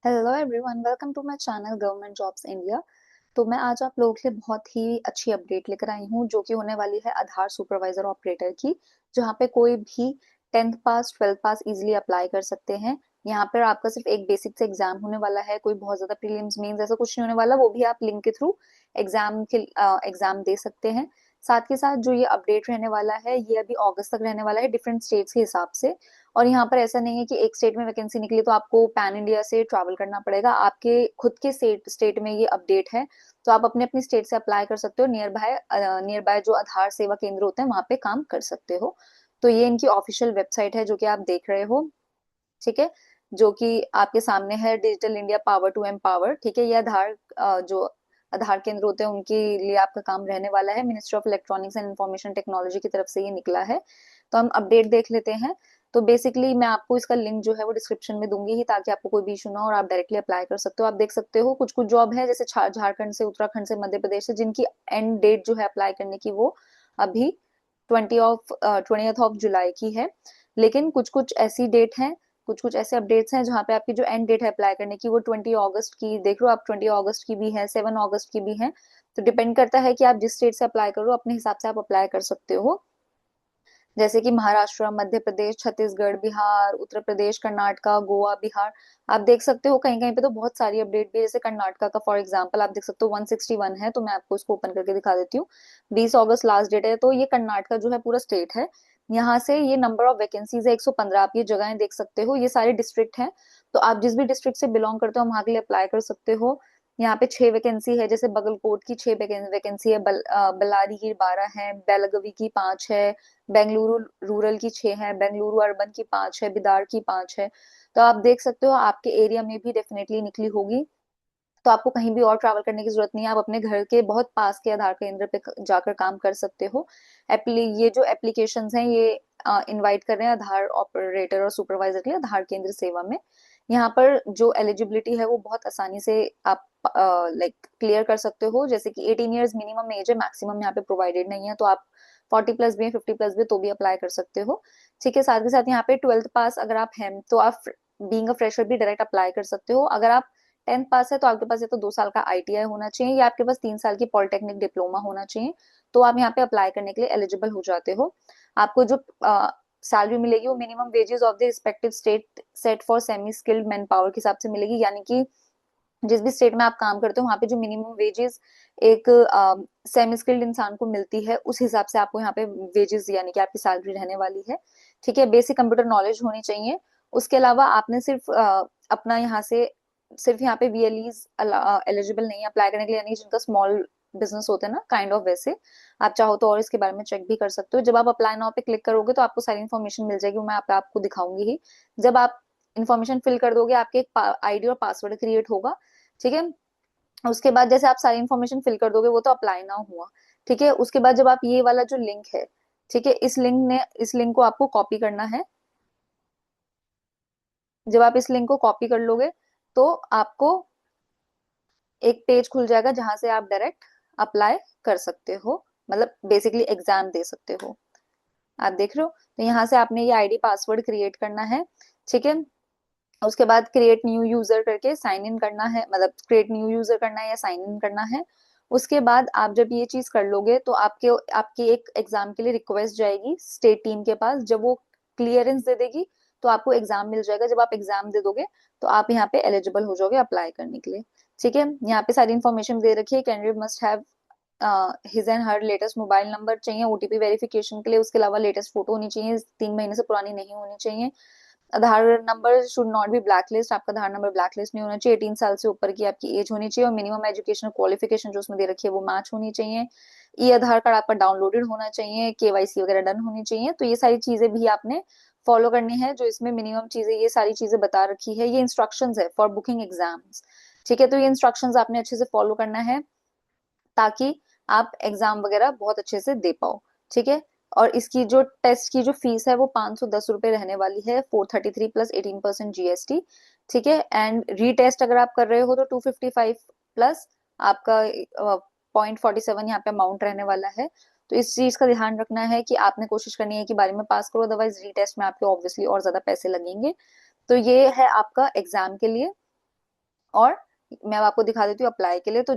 Hello everyone, welcome to my channel government jobs India. तो मैं आज आप लोगों के लिए बहुत ही अच्छी अपडेट लेकर आई हूँ जो कि होने वाली है आधार सुपरवाइजर ऑपरेटर की, जहाँ पे कोई भी 10th पास 12th पास इजीली अप्लाई कर सकते हैं। यहाँ पर आपका सिर्फ एक बेसिक से एग्जाम होने वाला है, कोई बहुत ज्यादा प्रीलिम्स मेंस ऐसा कुछ नहीं होने वाला, वो भी आप लिंक के थ्रू एग्जाम दे सकते हैं। साथ के साथ जो ये अपडेट रहने वाला है ये अभी अगस्त तक रहने वाला है डिफरेंट स्टेट्स के हिसाब से। और यहाँ पर ऐसा नहीं है कि एक स्टेट में वैकेंसी निकली तो आपको पैन इंडिया से ट्रैवल करना पड़ेगा, आपके खुद के स्टेट में ये अपडेट है। तो आप अपने अपनी स्टेट से अप्लाई कर सकते हो, नियर बाय जो आधार सेवा केंद्र होते हैं वहां पे काम कर सकते हो। तो ये इनकी ऑफिशियल वेबसाइट है जो कि आप देख रहे हो, ठीक है, जो कि आपके सामने है, digital India power to empower. ठीक है, ये जो आधार केंद्र होते हैं उनके लिए आपका काम रहने वाला है। Ministry of electronics and information technology की तरफ से ये निकला है। तो हम अपडेट देख लेते हैं। तो बेसिकली मैं आपको इसका लिंक जो है वो डिस्क्रिप्शन में दूंगी ही, ताकि आपको कोई भी इशू ना हो और आप डायरेक्टली अप्लाई कर सकते हो। आप देख सकते हो कुछ कुछ जॉब है जैसे झारखंड से, उत्तराखंड से, मध्य प्रदेश से, जिनकी एंड डेट जो है अप्लाई करने की वो अभी 20th ऑफ जुलाई की है। लेकिन कुछ कुछ ऐसी डेट है, कुछ कुछ ऐसे अपडेट्स हैं जहाँ पे आपकी जो एंड डेट है अप्लाई करने की वो 20 अगस्त की, देख लो आप, 20 अगस्त की भी है, 7 अगस्त की भी है। तो डिपेंड करता है कि आप जिस स्टेट से अप्लाई करो, अपने हिसाब से आप अप्लाई कर सकते हो। जैसे कि महाराष्ट्र, मध्य प्रदेश, छत्तीसगढ़, बिहार, उत्तर प्रदेश, कर्नाटका, गोवा, बिहार। आप देख सकते हो कहीं कहीं पे तो बहुत सारी अपडेट भी है, जैसे कर्नाटका का फॉर एग्जांपल आप देख सकते हो 161 है। तो मैं आपको इसको ओपन करके दिखा देती हूँ। 20 अगस्त लास्ट डेट है। तो ये कर्नाटका जो है पूरा स्टेट है। यहाँ से ये नंबर ऑफ वैकेंसीज है 115। आप ये जगहें देख सकते हो, ये सारे डिस्ट्रिक्ट हैं। तो आप जिस भी डिस्ट्रिक्ट से बिलोंग करते हो वहां के लिए अप्लाई कर सकते हो। यहाँ पे 6 वैकेंसी है, जैसे बगलकोट की 6 वैकेंसी है, बल्लारी की 12 है, बेलगवी की 5 है, बेंगलुरु रूरल की 6 है, बेंगलुरु अर्बन की 5 है, बिदार की 5 है। तो आप देख सकते हो आपके एरिया में भी डेफिनेटली निकली होगी। तो आपको कहीं भी और ट्रैवल करने की जरूरत नहीं है, आप अपने घर के बहुत पास के आधार केंद्र पे जाकर काम कर सकते हो। ये जो एप्लीकेशंस हैं ये इनवाइट कर रहे हैं आधार ऑपरेटर और सुपरवाइजर के लिए आधार केंद्र सेवा में। यहाँ पर जो एलिजिबिलिटी है वो बहुत आसानी से आप लाइक क्लियर कर सकते हो। जैसे कि 18 ईयर्स मिनिमम एज है, मैक्सिमम यहाँ पे प्रोवाइडेड नहीं है। तो आप 40+ भी है, 50+ भी, तो भी अप्लाई कर सकते हो। ठीक है, साथ के साथ यहाँ पे 12th पास अगर आप हैं तो आप बीइंग अ फ्रेशर भी डायरेक्ट अप्लाई कर सकते हो। अगर आप 10th पास है तो आपके पास या तो 2 साल का आईटीआई होना चाहिए या आपके पास 3 साल की पॉलिटेक्निक डिप्लोमा होना चाहिए। तो आप यहाँ पे अप्लाई करने के लिए एलिजिबल हो जाते हो। आपको जो सैलरी मिलेगी वो minimum wages of the respective state set for semi skilled man power के हिसाब से मिलेगी। यानी कि जिस भी स्टेट में आप काम करते हो वहां पे जो मिनिमम वेजेस एक सेमी स्किल्ड इंसान को मिलती है, उस हिसाब से आपको यहाँ पे वेजेस यानी कि आपकी सैलरी रहने वाली है। ठीक है, बेसिक कंप्यूटर नॉलेज होनी चाहिए। उसके अलावा आपने सिर्फ अपना यहाँ से सिर्फ यहाँ पे वीएलईज एलिजिबल नहीं है अप्लाई करने के लिए, यानी जिनका स्मॉल बिजनेस होता है ना, काइंड ऑफ वैसे। आप चाहो तो और इसके बारे में चेक भी कर सकते हो। जब आप अप्लाई नाउ पे क्लिक करोगे तो आपको सारी इन्फॉर्मेशन मिल जाएगी, वो मैं आपको दिखाऊंगी ही। जब आप इन्फॉर्मेशन फिल कर दोगे आपके एक आईडी और पासवर्ड क्रिएट होगा। ठीक है, उसके बाद जैसे आप सारी इन्फॉर्मेशन फिल कर दोगे वो तो अप्लाई नाउ हुआ। ठीक है, उसके बाद जब आप ये वाला जो लिंक है, ठीक है, इस लिंक को आपको कॉपी करना है। जब आप इस लिंक को कॉपी कर लोगे तो आपको एक पेज खुल जाएगा जहां से आप डायरेक्ट अप्लाई कर सकते हो, मतलब बेसिकली एग्जाम दे सकते हो। आप देख रहे हो, तो यहाँ से आपने ये आईडी पासवर्ड क्रिएट करना है। ठीक है, उसके बाद क्रिएट न्यू यूजर करके साइन इन करना है, मतलब क्रिएट न्यू यूजर करना है या साइन इन करना है। उसके बाद आप जब ये चीज कर लोगे तो आपकी एक एग्जाम के लिए रिक्वेस्ट जाएगी स्टेट टीम के पास। जब वो क्लियरेंस दे देगी तो आपको एग्जाम मिल जाएगा। जब आप एग्जाम दे दोगे तो आप यहाँ पे एलिजिबल हो जाओगे अप्लाई करने के लिए। ठीक है, यहाँ पे सारी इन्फॉर्मेशन दे रखी है। Candidate must have his and her latest mobile number चाहिए ओटीपी वेरिफिकेशन के लिए। उसके अलावा लेटेस्ट फोटो होनी चाहिए, 3 महीने से पुरानी नहीं होनी चाहिए। Aadhaar number should not be blacklist, आपका आधार नंबर ब्लैकलिस्ट नहीं होना चाहिए। 18 साल से ऊपर की आपकी एज होनी चाहिए और मिनिमम एजुकेशन क्वालिफिकेशन जो उसमें दे रखी है वो मैच होनी चाहिए। ई आधार कार्ड आपका डाउनलोडेड होना चाहिए, केवाईसी वगैरह डन होनी चाहिए। तो ये सारी चीजें भी आपने फॉलो करनी है, जो इसमें मिनिमम चीजें ये सारी चीजें बता रखी है। ये इंस्ट्रक्शंस है फॉर बुकिंग एग्जाम्स। ठीक है, तो ये इंस्ट्रक्शंस आपने अच्छे से फॉलो करना है ताकि आप एग्जाम वगैरह बहुत अच्छे से दे पाओ। ठीक है, और इसकी जो टेस्ट की जो फीस है वो 510 रुपए रहने वाली है, 433 प्लस 18% जीएसटी। ठीक है, एंड रीटेस्ट अगर आप कर रहे हो तो 255 प्लस आपका 0.47 यहाँ पे अमाउंट रहने वाला है। तो इस चीज का ध्यान रखना है कि आपने कोशिश करनी है कि बारे में पास करो, अदरवाइज रीटेस्ट में आपके ऑब्वियसली और ज्यादा पैसे लगेंगे। तो ये है आपका एग्जाम के लिए। और मैं अब आपको दिखा देती हूँ अप्लाई के लिए। तो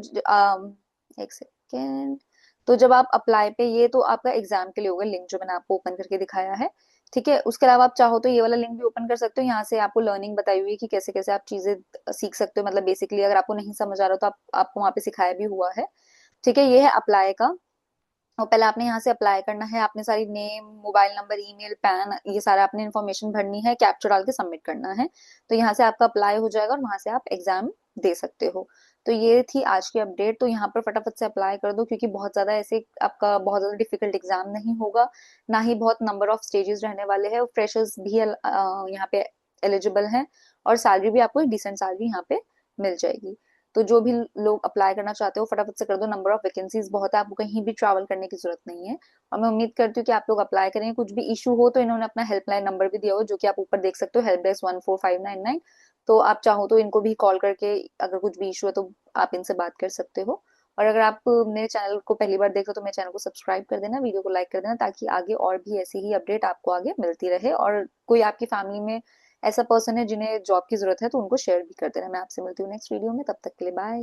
एक सेकेंड। तो जब आप अप्लाई पे, ये तो आपका एग्जाम के लिए होगा लिंक जो मैंने आपको ओपन करके दिखाया है। ठीक है, उसके अलावा आप चाहो तो ये वाला लिंक भी ओपन कर सकते हो। यहाँ से आपको लर्निंग बताई हुई है कि कैसे कैसे आप चीजें सीख सकते हो। मतलब बेसिकली अगर आपको नहीं समझ आ रहा तो आपको वहाँ पे सिखाया भी हुआ है। ठीक है, ये है अप्लाई का। और पहले आपने यहाँ से अप्लाई करना है, आपने सारी name, mobile number, email, pan, ये सारा आपने इन्फॉर्मेशन भरनी है, कैप्चर डाल के सबमिट करना है। तो यहाँ से आपका अप्लाई हो जाएगा और वहां से आप एग्जाम दे सकते हो। तो ये थी आज की अपडेट। तो यहाँ पर फटाफट से अप्लाई कर दो, क्योंकि बहुत ज्यादा ऐसे आपका बहुत ज्यादा डिफिकल्ट एग्जाम नहीं होगा, ना ही बहुत नंबर ऑफ स्टेजेस रहने वाले हैं। फ्रेशर्स भी यहाँ पे एलिजिबल हैं, और सैलरी भी आपको एक डिसेंट सैलरी यहाँ पे मिल जाएगी। तो जो भी लोग अप्लाई करना चाहते हो फटाफट से कर दो, नंबर ऑफ वैकेंसीज बहुत है, आपको कहीं भी ट्रैवल करने की जरूरत नहीं है। और मैं उम्मीद करती हूँ कि आप लोग अप्लाई करेंगे। कुछ भी इशू हो तो इन्होंने अपना हेल्पलाइन नंबर भी दिया हो, जो कि आप ऊपर देख सकते हो, हेल्प डेस्क 14599। तो आप चाहो तो इनको भी कॉल करके अगर कुछ भी इशू है तो आप इनसे बात कर सकते हो। और अगर आप मेरे चैनल को पहली बार देख रहे हो तो मेरे चैनल को सब्सक्राइब कर देना, वीडियो को लाइक कर देना, ताकि आगे और भी ऐसी ही अपडेट आपको आगे मिलती रहे। और कोई आपकी फैमिली में ऐसा पर्सन है जिन्हें जॉब की जरूरत है तो उनको शेयर भी कर देना। मैं आपसे मिलती हूँ नेक्स्ट वीडियो में, तब तक के लिए बाय।